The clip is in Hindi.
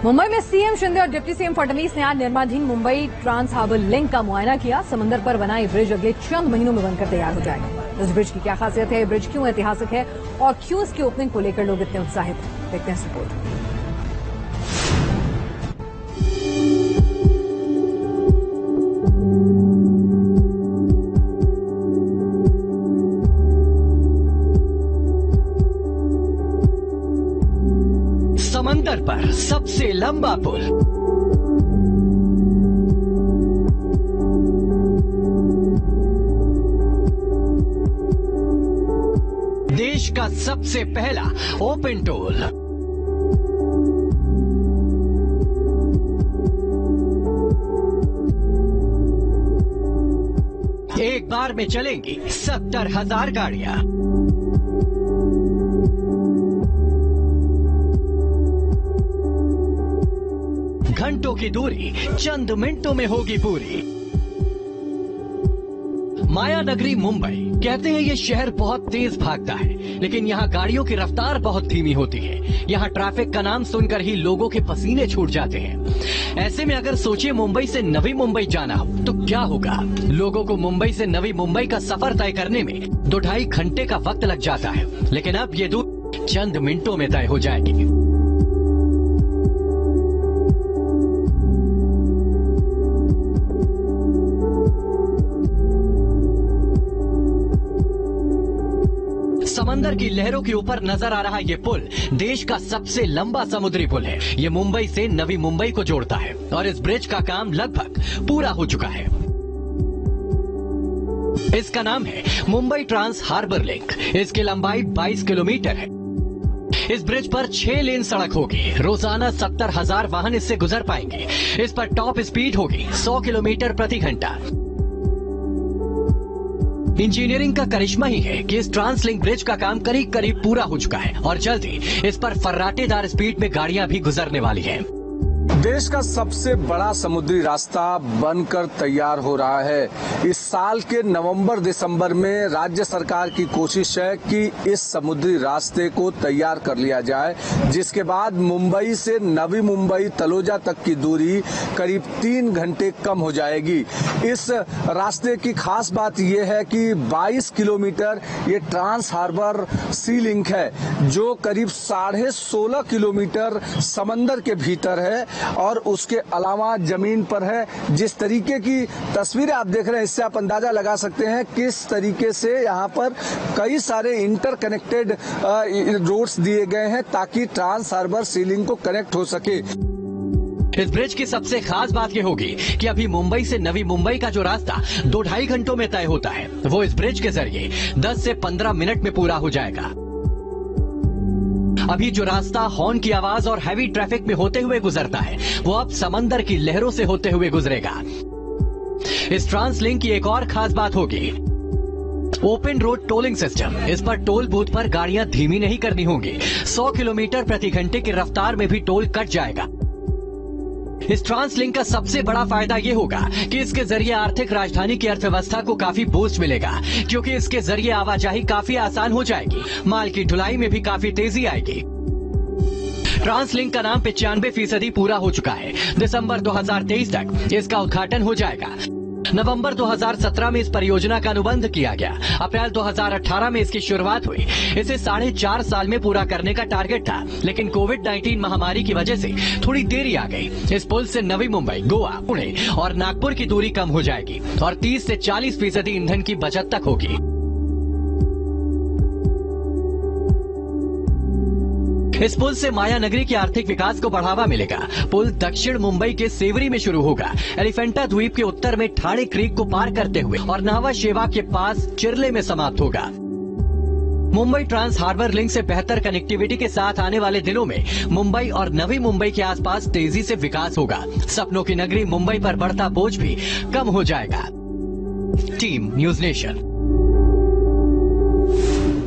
मुंबई में सीएम शिंदे और डिप्टी सीएम फडणवीस ने आज निर्माणाधीन मुंबई ट्रांस हार्बर लिंक का मुआयना किया। समंदर पर बना ये ब्रिज अगले चंद महीनों में बनकर तैयार हो जाएगा। इस ब्रिज की क्या खासियत है, ब्रिज क्यों ऐतिहासिक है और क्यों इसकी ओपनिंग को लेकर लोग इतने उत्साहित हैं, देखते हैं रिपोर्ट। समंदर पर सबसे लंबा पुल, देश का सबसे पहला ओपन टोल, एक बार में चलेंगी 70,000 गाड़ियां। घंटों की दूरी चंद मिनटों में होगी पूरी। माया नगरी मुंबई, कहते हैं ये शहर बहुत तेज भागता है, लेकिन यहाँ गाड़ियों की रफ्तार बहुत धीमी होती है। यहाँ ट्रैफिक का नाम सुनकर ही लोगों के पसीने छूट जाते हैं। ऐसे में अगर सोचिए मुंबई से नवी मुंबई जाना हो तो क्या होगा। लोगों को मुंबई से नवी मुंबई का सफर तय करने में 2-2.5 घंटे का वक्त लग जाता है, लेकिन अब ये दूरी चंद मिनटों में तय हो जाएगी। समंदर की लहरों के ऊपर नजर आ रहा ये पुल देश का सबसे लंबा समुद्री पुल है। ये मुंबई से नवी मुंबई को जोड़ता है और इस ब्रिज का काम लगभग पूरा हो चुका है। इसका नाम है मुंबई ट्रांस हार्बर लिंक। इसकी लंबाई 22 किलोमीटर है। इस ब्रिज पर 6 लेन सड़क होगी। रोजाना 70,000 वाहन इससे गुजर पाएंगे। इस पर टॉप स्पीड होगी 100 किलोमीटर प्रति घंटा। इंजीनियरिंग का करिश्मा ही है कि इस ट्रांसलिंक ब्रिज का काम करीब करीब पूरा हो चुका है और जल्द ही इस पर फर्राटेदार स्पीड में गाड़ियां भी गुजरने वाली हैं। देश का सबसे बड़ा समुद्री रास्ता बनकर तैयार हो रहा है। इस साल के नवंबर दिसंबर में राज्य सरकार की कोशिश है कि इस समुद्री रास्ते को तैयार कर लिया जाए, जिसके बाद मुंबई से नवी मुंबई तलोजा तक की दूरी करीब 3 घंटे कम हो जाएगी। इस रास्ते की खास बात यह है कि 22 किलोमीटर ये ट्रांस हार्बर सी लिंक है, जो करीब 16.5 किलोमीटर समंदर के भीतर है और उसके अलावा जमीन पर है। जिस तरीके की तस्वीरें आप देख रहे हैं, इससे आप अंदाजा लगा सकते हैं किस तरीके से यहाँ पर कई सारे इंटरकनेक्टेड रोड्स दिए गए हैं ताकि ट्रांस हार्बर सी लिंक को कनेक्ट हो सके। इस ब्रिज की सबसे खास बात यह होगी कि अभी मुंबई से नवी मुंबई का जो रास्ता 2-2.5 घंटों में तय होता है, वो इस ब्रिज के जरिए 10 से 15 मिनट में पूरा हो जाएगा। अभी जो रास्ता हॉर्न की आवाज और हैवी ट्रैफिक में होते हुए गुजरता है, वो अब समंदर की लहरों से होते हुए गुजरेगा। इस ट्रांसलिंक की एक और खास बात होगी ओपन रोड टोलिंग सिस्टम। इस पर टोल बूथ पर गाड़ियां धीमी नहीं करनी होंगी। 100 किलोमीटर प्रति घंटे की रफ्तार में भी टोल कट जाएगा। इस ट्रांसलिंक का सबसे बड़ा फायदा ये होगा कि इसके जरिए आर्थिक राजधानी की अर्थव्यवस्था को काफी बूस्ट मिलेगा, क्योंकि इसके जरिए आवाजाही काफी आसान हो जाएगी। माल की ढुलाई में भी काफी तेजी आएगी। ट्रांसलिंक का नाम 95% पूरा हो चुका है। दिसंबर 2023 तक इसका उद्घाटन हो जाएगा। नवंबर 2017 में इस परियोजना का अनुबंध किया गया। अप्रैल 2018 में इसकी शुरुआत हुई। इसे 4.5 साल में पूरा करने का टारगेट था, लेकिन कोविड-19 महामारी की वजह से थोड़ी देरी आ गई। इस पुल से नवी मुंबई, गोवा, पुणे और नागपुर की दूरी कम हो जाएगी और 30 से 40% ईंधन की बचत तक होगी। इस पुल से माया नगरी के आर्थिक विकास को बढ़ावा मिलेगा। पुल दक्षिण मुंबई के सेवरी में शुरू होगा, एलिफेंटा द्वीप के उत्तर में ठाणे क्रीक को पार करते हुए और नावा शेवा के पास चिरले में समाप्त होगा। मुंबई ट्रांस हार्बर लिंक से बेहतर कनेक्टिविटी के साथ आने वाले दिनों में मुंबई और नवी मुंबई के आसपास तेजी से विकास होगा। सपनों की नगरी मुंबई पर बढ़ता बोझ भी कम हो जाएगा। Team news nation.